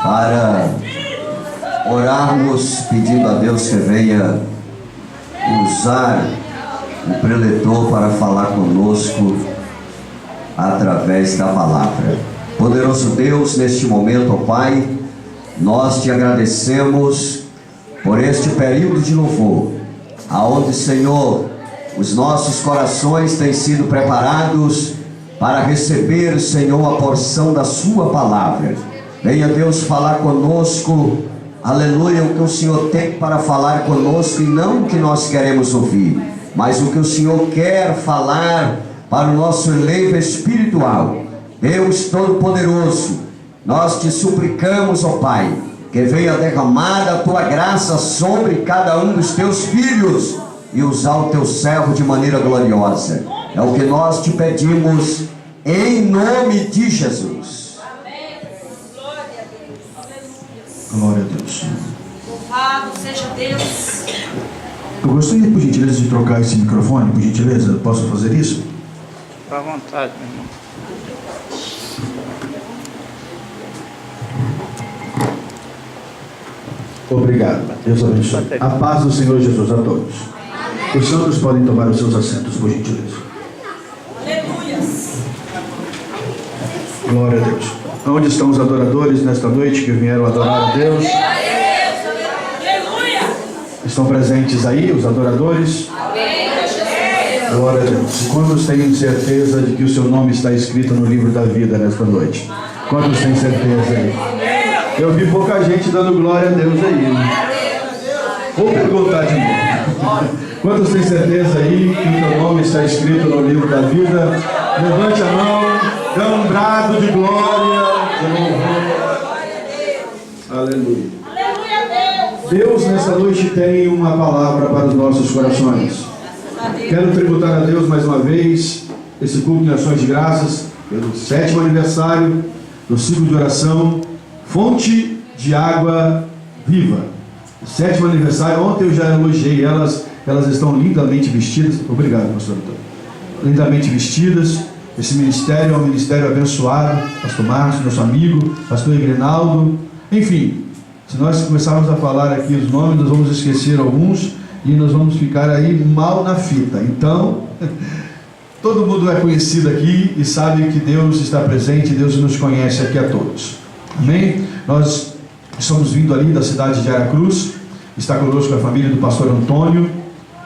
para orarmos, pedindo a Deus que venha usar o preletor para falar conosco através da palavra. Poderoso Deus, neste momento, ó Pai, nós te agradecemos por este período de louvor, aonde, Senhor, os nossos corações têm sido preparados para receber, Senhor, a porção da sua palavra. Venha, Deus, falar conosco, aleluia, o que o Senhor tem para falar conosco, e não o que nós queremos ouvir, mas o que o Senhor quer falar para o nosso eleito espiritual. Deus Todo-Poderoso, nós te suplicamos, ó Pai, que venha derramada a tua graça sobre cada um dos teus filhos e usar o teu servo de maneira gloriosa. É o que nós te pedimos em nome de Jesus. Amém. Glória a Deus. Glória a Deus. Louvado seja Deus. Eu gostaria, por gentileza, de trocar esse microfone, por gentileza. Posso fazer isso? Fica à vontade, meu irmão. Obrigado. Deus abençoe. A paz do Senhor Jesus a todos. Os santos podem tomar os seus assentos, por gentileza. Aleluias. Glória a Deus. Onde estão os adoradores nesta noite que vieram adorar a Deus? Aleluia. Estão presentes aí, os adoradores? Glória a Deus. E quantos têm certeza de que o seu nome está escrito no livro da vida nesta noite? Quantos têm certeza aí? Eu vi pouca gente dando glória a Deus aí. Vou perguntar de novo. Quantos têm certeza aí que o teu nome está escrito no livro da vida? Levante a mão, dê um brado de glória, de louvor. Aleluia. Deus nesta noite tem uma palavra para os nossos corações. Quero tributar a Deus mais uma vez esse culto de ações de graças pelo 7º aniversário do ciclo de oração Fonte de Água Viva. O 7º aniversário, ontem eu já elogiei elas estão lindamente vestidas. Obrigado, pastor Antônio. Lindamente vestidas. Esse ministério é um ministério abençoado. Pastor Márcio, nosso amigo, pastor Igrinaldo. Enfim, se nós começarmos a falar aqui os nomes, nós vamos esquecer alguns e nós vamos ficar aí mal na fita. Então, todo mundo é conhecido aqui e sabe que Deus está presente, Deus nos conhece aqui a todos. Amém? Nós estamos vindo ali da cidade de Aracruz. Está conosco a família do pastor Antônio,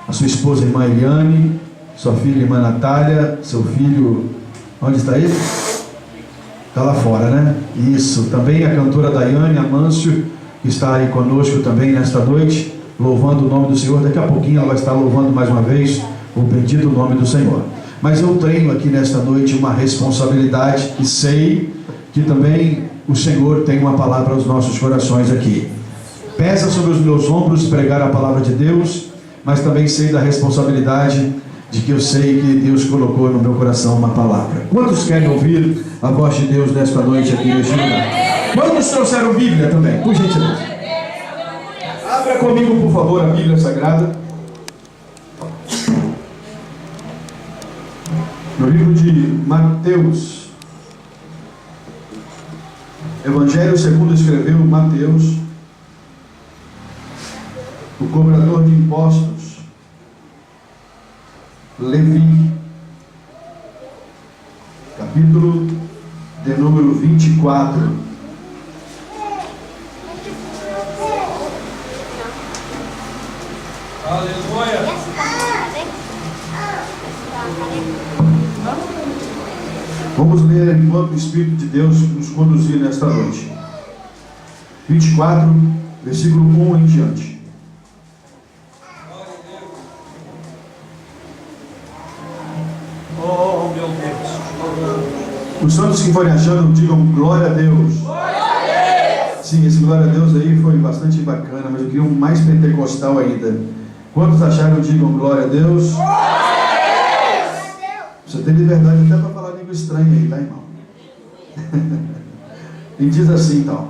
a sua esposa, irmã Eliane, sua filha, irmã Natália, seu filho, onde está ele? Está lá fora, né? Isso, também a cantora Daiane Amâncio, que está aí conosco também nesta noite, louvando o nome do Senhor. Daqui a pouquinho ela vai estar louvando mais uma vez o bendito nome do Senhor. Mas eu tenho aqui nesta noite uma responsabilidade e sei que também o Senhor tem uma palavra aos nossos corações aqui. Pesa sobre os meus ombros pregar a palavra de Deus, mas também sei da responsabilidade de que eu sei que Deus colocou no meu coração uma palavra. Quantos querem ouvir a voz de Deus nesta noite aqui neste lugar? Quantos trouxeram Bíblia também? Por gentileza. Abra comigo, por favor, a Bíblia Sagrada. No livro de Mateus. Evangelho segundo escreveu Mateus, o cobrador de impostos, Levi, capítulo de número 24. Aleluia. Vamos ler enquanto o Espírito de Deus nos conduzir nesta noite. 24, versículo 1 em diante. Oh, meu Deus. Os santos que forem achando, digam glória a Deus. Sim, esse glória a Deus aí foi bastante bacana, mas eu queria um mais pentecostal ainda. Quantos acharam, digam glória a Deus? Você tem liberdade até para falar língua estranha aí, tá, irmão? E diz assim, então,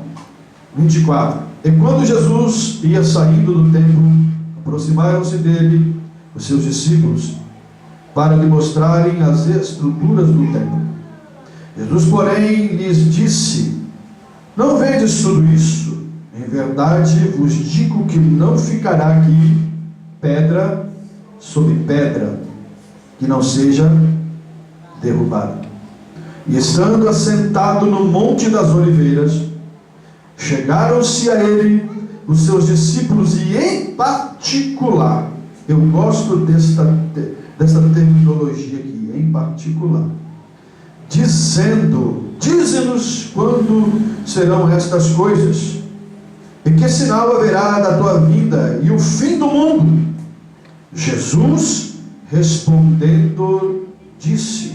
24. E quando Jesus ia saindo do templo, aproximaram-se dele os seus discípulos para lhe mostrarem as estruturas do templo. Jesus, porém, lhes disse: Não vedes saberdes tudo isso, em verdade vos digo que não ficará aqui pedra sobre pedra, que não seja derrubada. E estando assentado no Monte das Oliveiras, chegaram-se a ele os seus discípulos, e em particular, eu gosto desta terminologia aqui, em particular, dizendo: dize-nos quando serão estas coisas, e que sinal haverá da tua vinda e o fim do mundo? Jesus respondendo disse: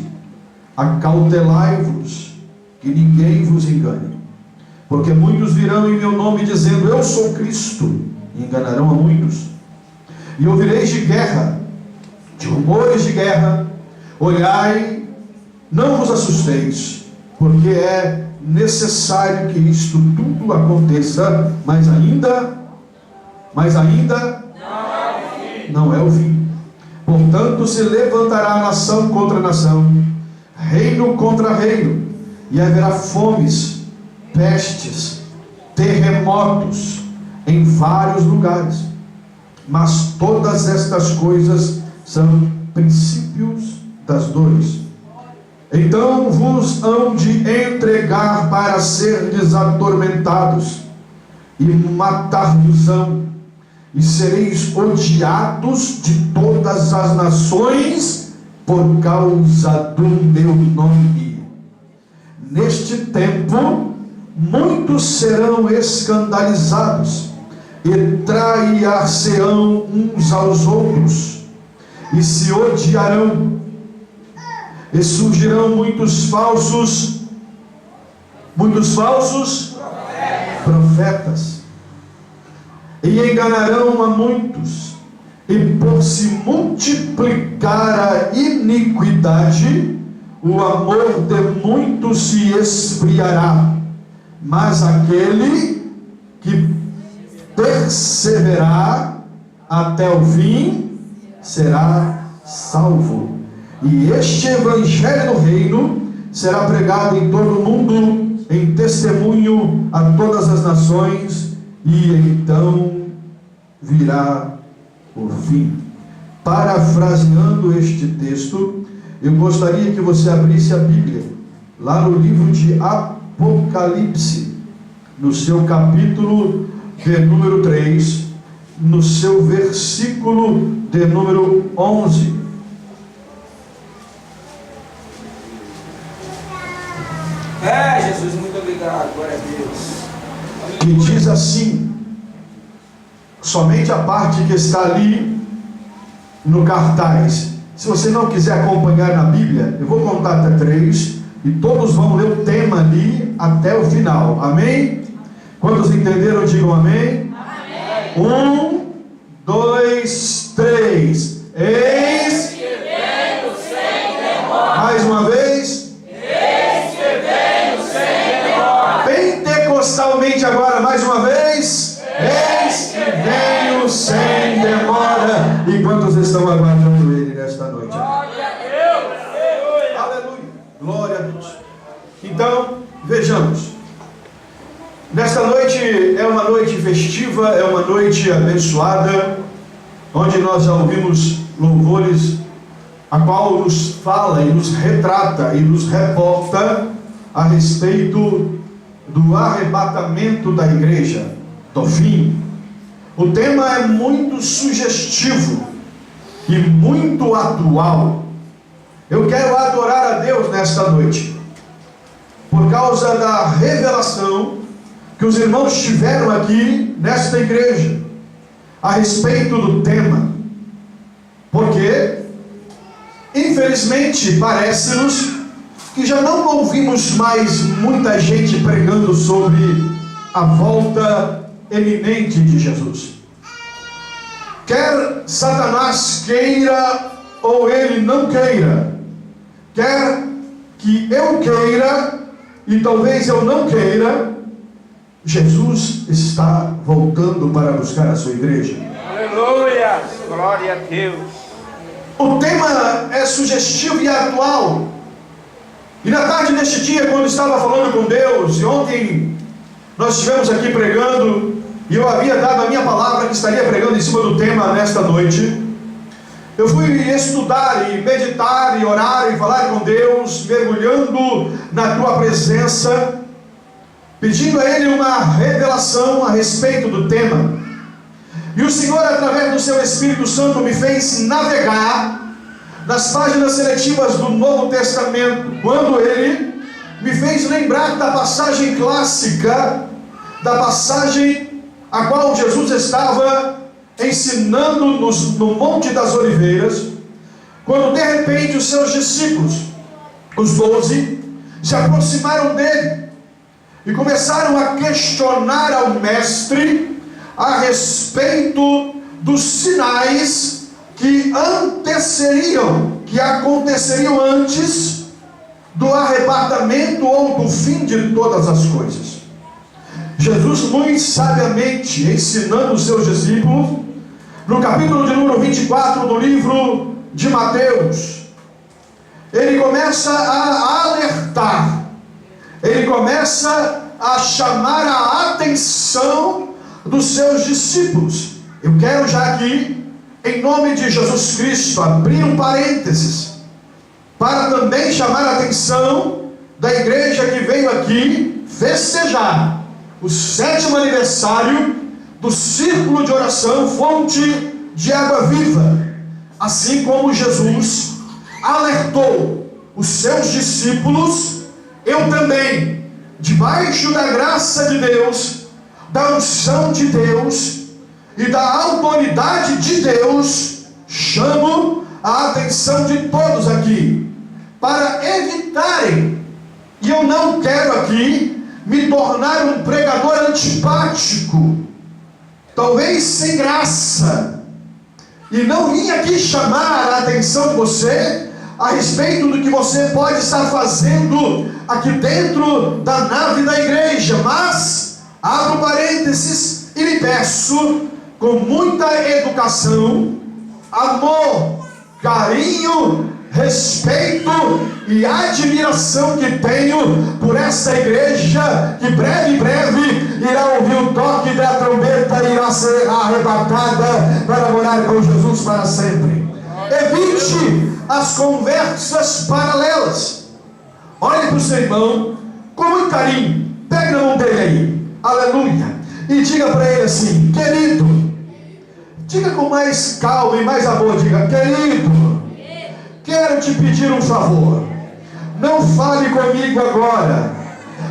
acautelai-vos, que ninguém vos engane, porque muitos virão em meu nome dizendo: eu sou Cristo, e enganarão a muitos. E ouvireis de guerra, de rumores de guerra. Olhai, não vos assusteis, porque é necessário que isto tudo aconteça, mas ainda não é o fim. Portanto, se levantará nação contra nação, reino contra reino, e haverá fomes, pestes, terremotos em vários lugares. Mas todas estas coisas são princípios das dores. Então vos hão de entregar para serdes atormentados, e matar-vos-ão, e sereis odiados de todas as nações por causa do meu nome. Neste tempo, muitos serão escandalizados, e trair-se-ão uns aos outros, e se odiarão, e surgirão muitos falsos profetas, e enganarão a muitos, e por se multiplicar a iniquidade, o amor de muitos se esfriará, mas aquele que perseverar até o fim será salvo. E este evangelho do reino será pregado em todo o mundo em testemunho a todas as nações, e então virá o fim. Parafraseando este texto, eu gostaria que você abrisse a Bíblia lá no livro de Apocalipse, no seu capítulo de número 3, no seu versículo de número 11. Jesus, muito obrigado, glória a Deus. Que diz assim, somente a parte que está ali no cartaz. Se você não quiser acompanhar na Bíblia, eu vou contar até 3, e todos vão ler o tema ali até o final, amém? Quantos entenderam, digam amém. Amém. 1, 2, 3. Eis que venho sem demora. Mais uma vez. Eis que venho sem demora. Pentecostalmente agora, mais uma vez. Eis que venho sem demora. E quantos estão aguardando Ele nesta noite? Glória a Deus. Aleluia. Glória a Deus. Então, vejamos. Nesta noite é uma noite festiva, é uma noite abençoada, onde nós já ouvimos louvores, a qual nos fala e nos retrata e nos reporta a respeito do arrebatamento da igreja, do fim. O tema é muito sugestivo e muito atual. Eu quero adorar a Deus nesta noite, por causa da revelação que os irmãos tiveram aqui nesta igreja a respeito do tema, porque infelizmente parece-nos que já não ouvimos mais muita gente pregando sobre a volta eminente de Jesus. Quer Satanás queira ou ele não queira, quer que eu queira e talvez eu não queira, Jesus está voltando para buscar a sua igreja. Aleluia! Glória a Deus! O tema é sugestivo e atual. E na tarde deste dia, quando estava falando com Deus, e ontem Nós estivemos aqui pregando, e eu havia dado a minha palavra que estaria pregando em cima do tema nesta noite. Eu fui estudar e meditar e orar e falar com Deus, mergulhando na tua presença, pedindo a Ele uma revelação a respeito do tema. E o Senhor, através do seu Espírito Santo, me fez navegar nas páginas seletivas do Novo Testamento, quando Ele me fez lembrar da passagem clássica, da passagem a qual Jesus estava ensinando no Monte das Oliveiras, quando de repente os seus discípulos, os 12, se aproximaram dele e começaram a questionar ao Mestre a respeito dos sinais que aconteceriam antes do arrebatamento ou do fim de todas as coisas. Jesus, muito sabiamente ensinando os seus discípulos, no capítulo de número 24 do livro de Mateus, ele começa a alertar, ele começa a chamar a atenção dos seus discípulos. Eu quero já aqui, em nome de Jesus Cristo, abrir um parênteses, para também chamar a atenção da igreja que veio aqui festejar o 7º aniversário do Círculo de Oração Fonte de Água Viva. Assim como Jesus alertou os seus discípulos, eu também, debaixo da graça de Deus, da unção de Deus e da autoridade de Deus, chamo a atenção de todos aqui, para evitarem, e eu não quero aqui me tornar um pregador antipático, talvez sem graça, e não vim aqui chamar a atenção de você a respeito do que você pode estar fazendo aqui dentro da nave da igreja, mas abro parênteses e lhe peço, com muita educação, amor, carinho, respeito e admiração que tenho por essa igreja que breve irá ouvir o toque da trombeta e irá ser arrebatada para morar com Jesus para sempre. Evite as conversas paralelas. Olhe para o seu irmão com muito carinho, pegue na mão dele aí, aleluia, e diga para ele assim: querido, diga com mais calma e mais amor, diga: querido, quero te pedir um favor, não fale comigo agora,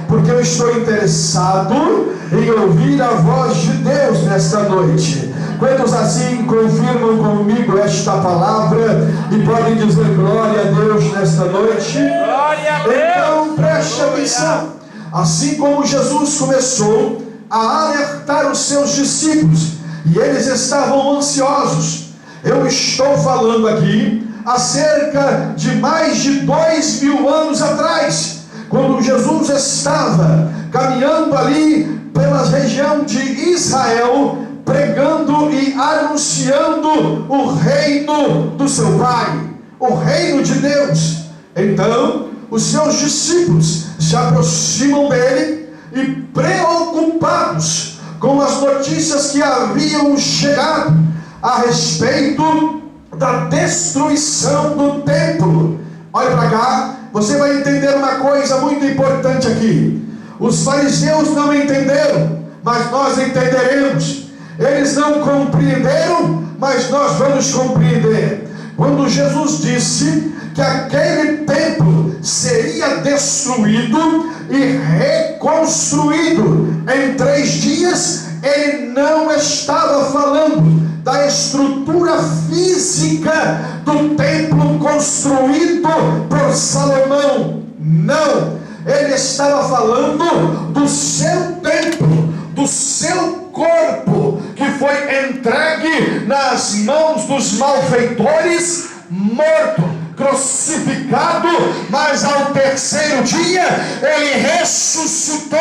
porque eu estou interessado em ouvir a voz de Deus nesta noite. Quantos assim confirmam comigo esta palavra e podem dizer glória a Deus nesta noite? Glória a Deus! Então preste atenção. Assim como Jesus começou a alertar os seus discípulos, e eles estavam ansiosos, eu estou falando aqui acerca de mais de 2000 anos atrás, quando Jesus estava caminhando ali pela região de Israel, pregando e anunciando o reino do seu Pai, o reino de Deus. Então os seus discípulos se aproximam dele e, preocupados com as notícias que haviam chegado a respeito da destruição do templo. Olha para cá, você vai entender uma coisa muito importante aqui. Os fariseus não entenderam, mas nós entenderemos. Eles não compreenderam, mas nós vamos compreender. Quando Jesus disse que aquele templo seria destruído e reconstruído em 3 dias, ele não estava falando da estrutura física do templo construído por Salomão. Não, ele estava falando do seu templo, do seu corpo, que foi entregue nas mãos dos malfeitores, morto, crucificado, mas ao 3º dia ele ressuscitou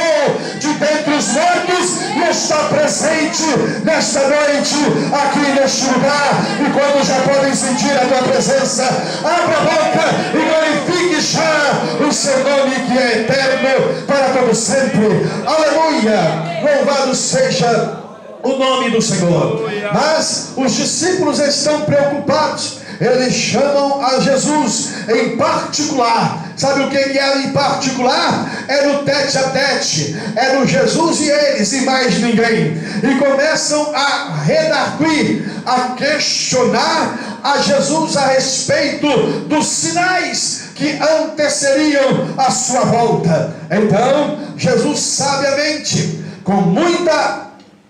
de dentre os mortos Jesus está presente nesta noite, aqui neste lugar. E quando já podem sentir a tua presença, abra a boca e glorifique já o seu nome, que é eterno para todo sempre. Aleluia! Louvado seja o nome do Senhor. Mas os discípulos estão preocupados. Eles chamam a Jesus em particular. Sabe o que é em particular? É no tete a tete. É no Jesus e eles e mais ninguém. E começam a redarguir, a questionar a Jesus a respeito dos sinais que antecederiam a sua volta. Então Jesus sabiamente, com muita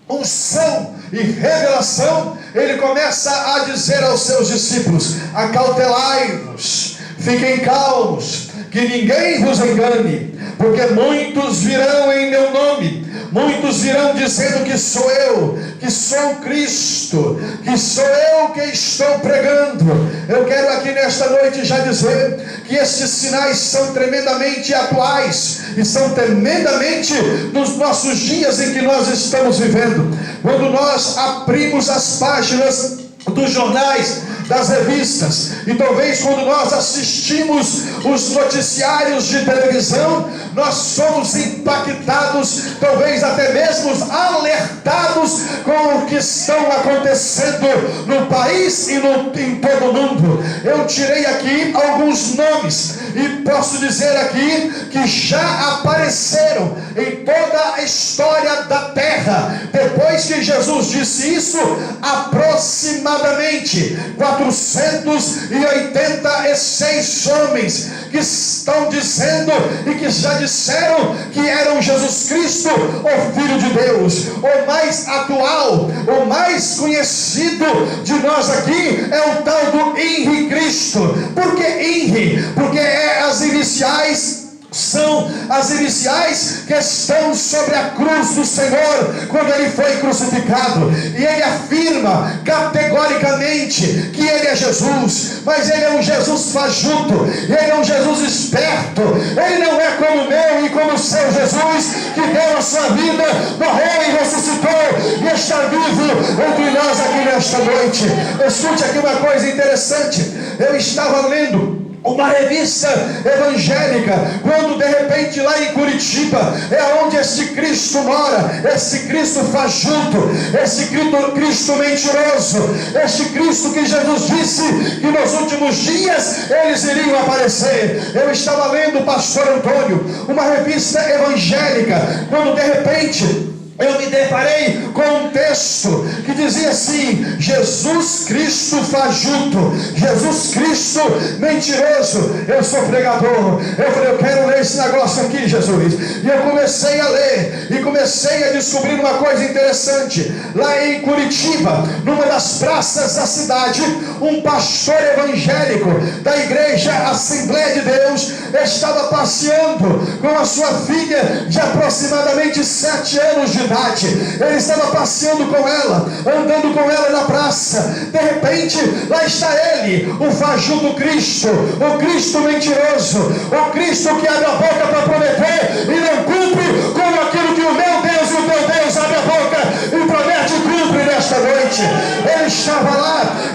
unção e revelação, ele começa a dizer aos seus discípulos: acautelai-vos, fiquem calmos, que ninguém vos engane, porque muitos virão em meu nome, muitos virão dizendo que sou eu, que sou Cristo, que sou eu que estou pregando. Eu quero aqui nesta noite já dizer que esses sinais são tremendamente atuais e são tremendamente nos nossos dias em que nós estamos vivendo. Quando nós abrimos as páginas dos jornais, das revistas, e talvez quando nós assistimos os noticiários de televisão, nós somos impactados, talvez até mesmo alertados com o que estão acontecendo no país e em todo o mundo. Eu tirei aqui alguns nomes e posso dizer aqui que já apareceram em toda a história da terra. Depois que Jesus disse isso, aproximadamente 486 homens que estão dizendo e que já disseram que eram Jesus Cristo, o Filho de Deus. O mais atual, o mais conhecido de nós aqui é o tal do Henri Cristo. Por que Henri? Porque são as iniciais que estão sobre a cruz do Senhor quando ele foi crucificado, e ele afirma categoricamente que ele é Jesus, mas ele é um Jesus fajuto, ele é um Jesus esperto, ele não é como o meu e como o seu Jesus, que deu a sua vida, morreu e ressuscitou e está vivo entre nós aqui nesta noite. Escute aqui uma coisa interessante. Eu estava lendo uma revista evangélica, quando de repente lá em Curitiba é onde este Cristo mora, esse Cristo fajuto, esse Cristo mentiroso, este Cristo que Jesus disse que nos últimos dias eles iriam aparecer. Eu estava lendo o Pastor Antônio, uma revista evangélica, quando de repente eu me deparei com um texto que dizia assim: Jesus Cristo fajuto, Jesus Cristo mentiroso. Eu sou pregador, eu falei, eu quero ler esse negócio aqui, Jesus. E eu comecei a ler, e comecei a descobrir uma coisa interessante. Lá em Curitiba, numa das praças da cidade, um pastor evangélico da igreja Assembleia de Deus estava passeando com a sua filha de aproximadamente 7 anos de idade. Ele estava passeando com ela, andando com ela na praça. De repente, lá está ele, o fajuto Cristo, o Cristo mentiroso, o Cristo que abre a boca para prometer e não cumpre, como aquilo que o meu Deus e o teu Deus abre a boca e promete e cumpre nesta noite.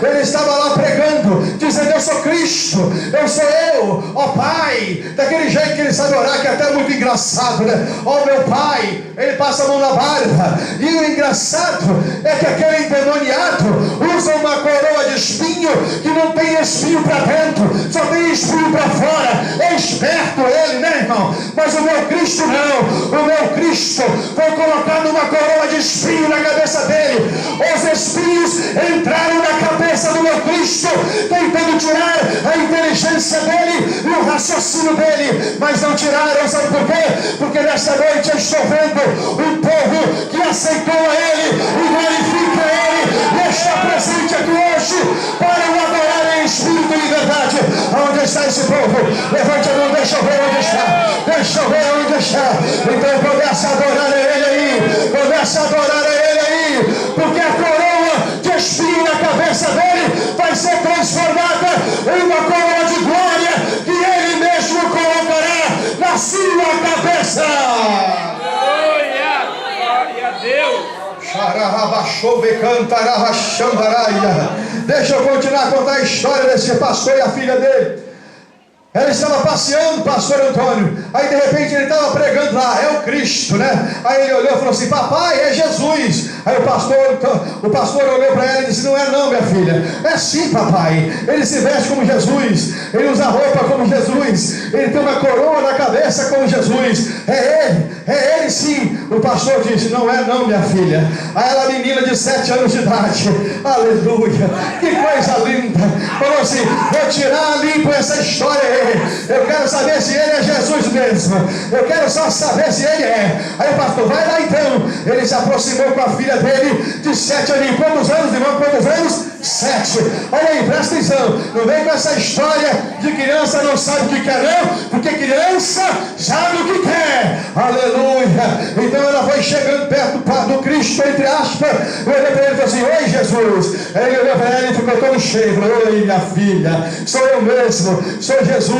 Ele estava lá pregando, dizendo: eu sou Cristo, eu sou eu, ó Pai, daquele jeito que ele sabe orar, que é até muito engraçado, né? Ó meu Pai, ele passa a mão na barba, e o engraçado é que aquele endemoniado usa uma coroa de espinho que não tem espinho para dentro, só tem espinho para fora. É esperto ele, né, irmão? Mas o meu Cristo não. O meu Cristo foi colocado uma coroa de espinho na cabeça dele. Os espinhos entraram na cabeça do meu Cristo, tentando tirar a inteligência dele e o raciocínio dele, mas não tiraram. Sabe por quê? Porque nesta noite eu estou vendo um povo que aceitou a ele e glorifica a ele e está presente aqui hoje para o adorar em espírito e verdade. Onde está esse povo? Levante a mão, deixa eu ver onde está. Deixa eu ver onde está. Então começa a adorar a ele aí, começa a adorar a ele aí, porque a coroa de espinho na cabeça dele vai ser transformada em uma coroa de glória que ele mesmo colocará na sua cabeça. Glória a Deixa eu continuar a contar a história desse pastor e a filha dele. Ela estava passeando, pastor Antônio. Aí de repente ele estava pregando lá, é o Cristo, né? Aí ele olhou e falou assim: papai, é Jesus. Aí o pastor olhou para ela e disse: não é não, minha filha. É sim, papai. Ele se veste como Jesus, ele usa roupa como Jesus, ele tem uma coroa na cabeça como Jesus. É ele sim. O pastor disse: não é não, minha filha. Aí ela, menina de 7 anos de idade, aleluia, que coisa linda, falou assim: vou tirar limpo essa história aí. Eu quero saber se ele é Jesus mesmo. Eu quero só saber se ele é. Aí o pastor: vai lá então. Ele se aproximou com a filha dele de 7 anos. Quantos anos, irmão? Quantos anos? 7. Olha aí, presta atenção. Não vem com essa história de criança não sabe o que quer, não. Porque criança sabe o que quer. Aleluia. Então ela foi chegando perto do Cristo, entre aspas. Olhou para ele e falou assim: oi, Jesus. Aí ele olhou para ela e ficou todo cheio. Falou: oi, minha filha, sou eu mesmo, sou Jesus.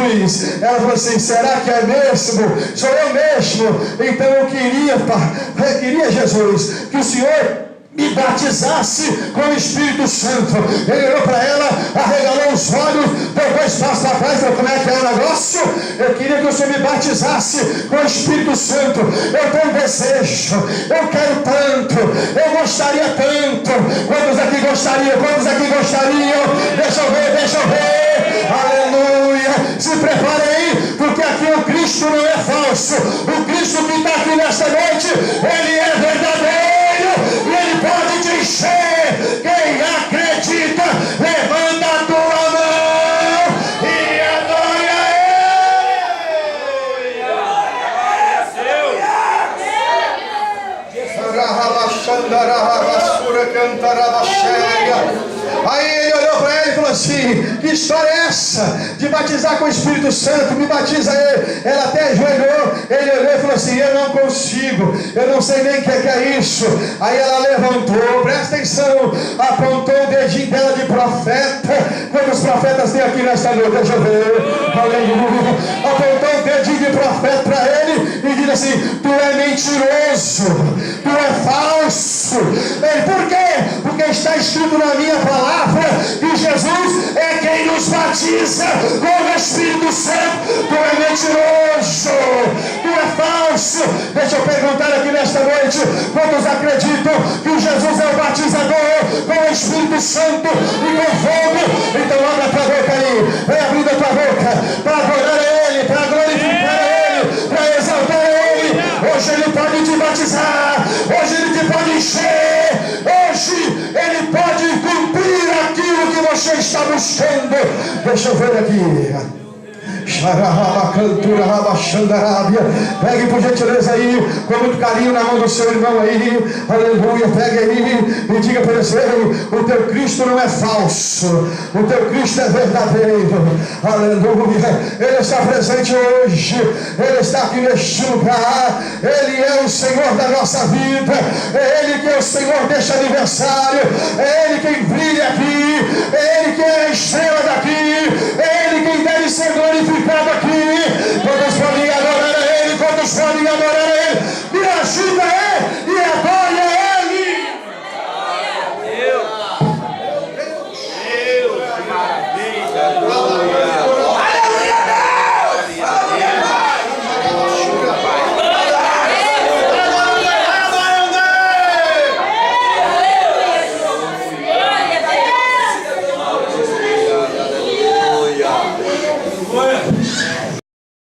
Ela falou assim: será que é mesmo? Sou eu mesmo. Então eu queria, Jesus, que o Senhor me batizasse com o Espírito Santo. Ele olhou para ela, arregalou os olhos, deu 2 passos para trás e falou: como é que é o negócio? Eu queria que o Senhor me batizasse com o Espírito Santo. Eu tenho um desejo, eu quero tanto, eu gostaria tanto. Quantos aqui gostariam? Quantos aqui gostariam? Deixa eu ver. Aleluia. Se preparem aí, porque aqui o Cristo não é falso. O Cristo que está aqui nesta noite, ele é verdadeiro. E ele pode te encher. Quem acredita, levanta a tua mão e adore a ele. Aí ele olhou para ela e falou assim: que história é essa de batizar com o Espírito Santo? Me batiza ele. Ela até ajoelhou. Ele olhou e falou assim: eu não consigo, eu não sei nem o que é isso. Aí ela levantou, presta atenção, apontou o dedinho dela de profeta. Quantos profetas tem aqui nesta noite? Deixa eu ver. Aleluia. Apontou o dedinho de profeta para ele e disse assim: tu é mentiroso, tu é falso. Ele: por quê? Porque está escrito na minha palavra que Jesus é quem nos batiza com o Espírito Santo. Tu é mentiroso, tu é falso. Deixa eu perguntar aqui nesta noite: quantos acreditam que Jesus é o batizador com o Espírito Santo e com fogo? Então abre a tua boca aí, vai abrindo a tua boca para adorar a Ele, para glorificar a Ele, para exaltar a Ele. Hoje Ele pode te batizar, hoje Ele te pode encher, hoje Ele pode cumprir aquilo que você está buscando. Deixa eu ver aqui. Pegue por gentileza aí, com muito carinho, na mão do seu irmão aí. Aleluia. Pegue aí e diga para ele: o teu Cristo não é falso, o teu Cristo é verdadeiro. Aleluia. Ele está presente hoje, Ele está aqui neste lugar. Ele é o Senhor da nossa vida, é Ele que é o Senhor deste aniversário, é Ele quem brilha aqui, é Ele que é a estrela daqui, é Ele quem deve ser glorificado aqui. Quantos podem adorar a Ele? Quantos podem adorar